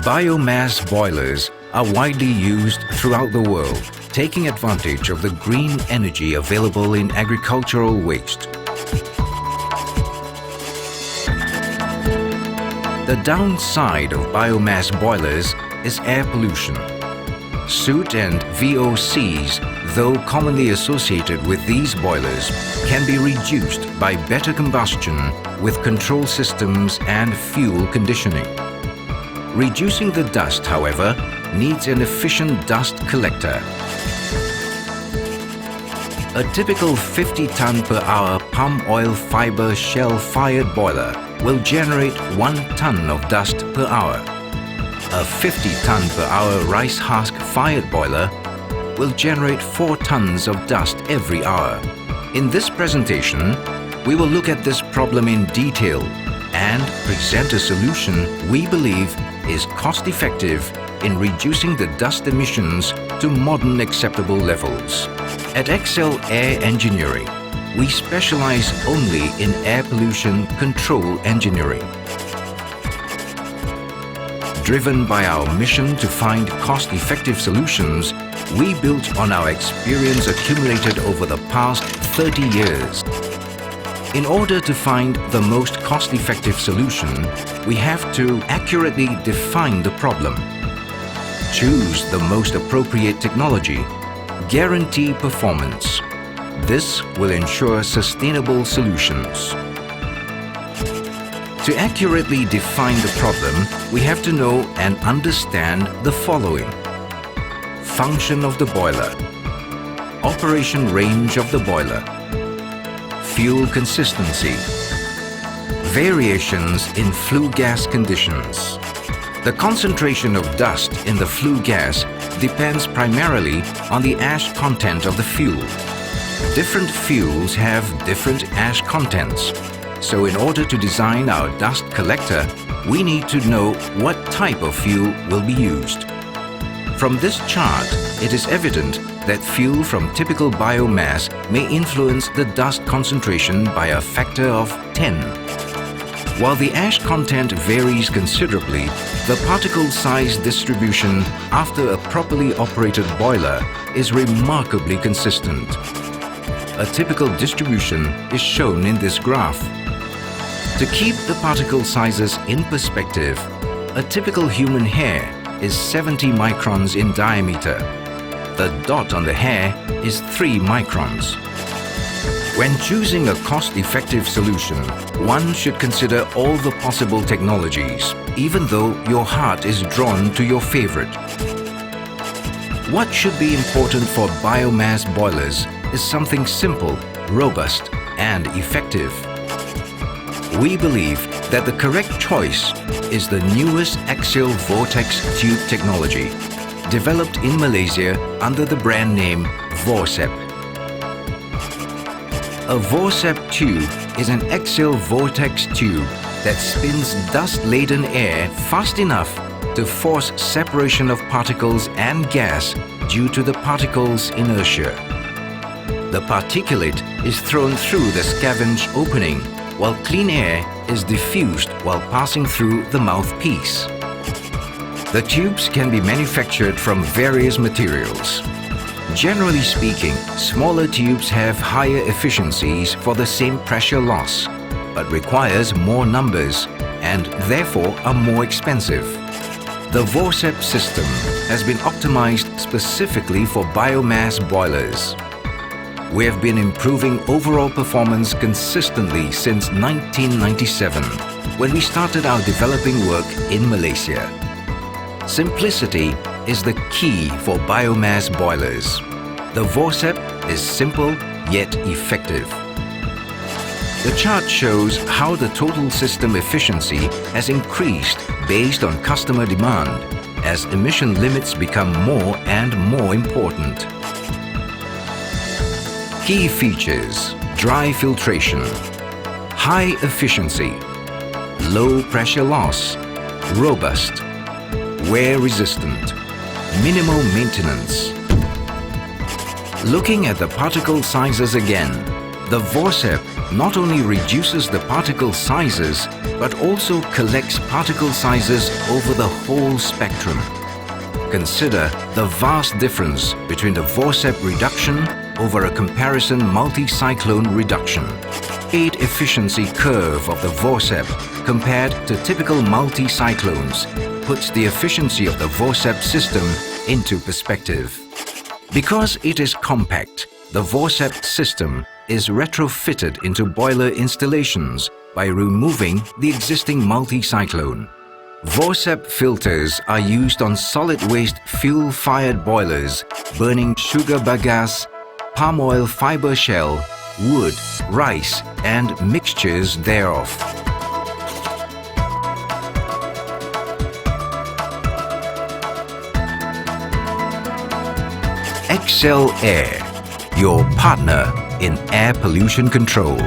Biomass boilers are widely used throughout the world, taking advantage of the green energy available in agricultural waste. The downside of biomass boilers is air pollution. Soot and VOCs, though commonly associated with these boilers, can be reduced by better combustion with control systems and fuel conditioning. Reducing the dust, however, needs an efficient dust collector. A typical 50-ton per hour palm oil fiber shell-fired boiler will generate 1 ton of dust per hour. A 50-ton per hour rice husk-fired boiler will generate 4 tons of dust every hour. In this presentation, we will look at this problem in detail and present a solution we believe is cost-effective in reducing the dust emissions to modern acceptable levels. At Excel Air Engineering, we specialize only in air pollution control engineering. Driven by our mission to find cost-effective solutions, we built on our experience accumulated over the past 30 years. In order to find the most cost-effective solution, we have to accurately define the problem, choose the most appropriate technology, guarantee performance. This will ensure sustainable solutions. To accurately define the problem, we have to know and understand the following: function of the boiler, operation range of the boiler, fuel consistency, variations in flue gas conditions. The concentration of dust in the flue gas depends primarily on the ash content of the fuel. Different fuels have different ash contents. So in order to design our dust collector, we need to know what type of fuel will be used. From this chart, it is evident that fuel from typical biomass may influence the dust concentration by a factor of 10. While the ash content varies considerably, the particle size distribution after a properly operated boiler is remarkably consistent. A typical distribution is shown in this graph. To keep the particle sizes in perspective, a typical human hair is 70 microns in diameter. The dot on the hair is 3 microns. When choosing a cost-effective solution, one should consider all the possible technologies, even though your heart is drawn to your favorite. What should be important for biomass boilers is something simple, robust, and effective. We believe that the correct choice is the newest axial vortex tube technology, developed in Malaysia under the brand name VORSEP. A VORSEP tube is an axial vortex tube that spins dust-laden air fast enough to force separation of particles and gas due to the particle's inertia. The particulate is thrown through the scavenge opening, while clean air is diffused while passing through the mouthpiece. The tubes can be manufactured from various materials. Generally speaking, smaller tubes have higher efficiencies for the same pressure loss, but requires more numbers and therefore are more expensive. The VORSEP system has been optimized specifically for biomass boilers. We have been improving overall performance consistently since 1997, when we started our developing work in Malaysia. Simplicity is the key for biomass boilers. The VORSEP is simple yet effective. The chart shows how the total system efficiency has increased based on customer demand as emission limits become more and more important. Key features: dry filtration, high efficiency, low pressure loss, robust, wear resistant, minimal maintenance. Looking at the particle sizes again, the VORSEP not only reduces the particle sizes but also collects particle sizes over the whole spectrum. Consider the vast difference between the VORSEP reduction over a comparison multi-cyclone reduction. Aid efficiency curve of the VORSEP compared to typical multi-cyclones puts the efficiency of the VORSEP system into perspective. Because it is compact, the VORSEP system is retrofitted into boiler installations by removing the existing multi-cyclone. VORSEP filters are used on solid waste fuel-fired boilers burning sugar bagasse, palm oil fiber shell, wood, rice and mixtures thereof. Excel Air, your partner in air pollution control.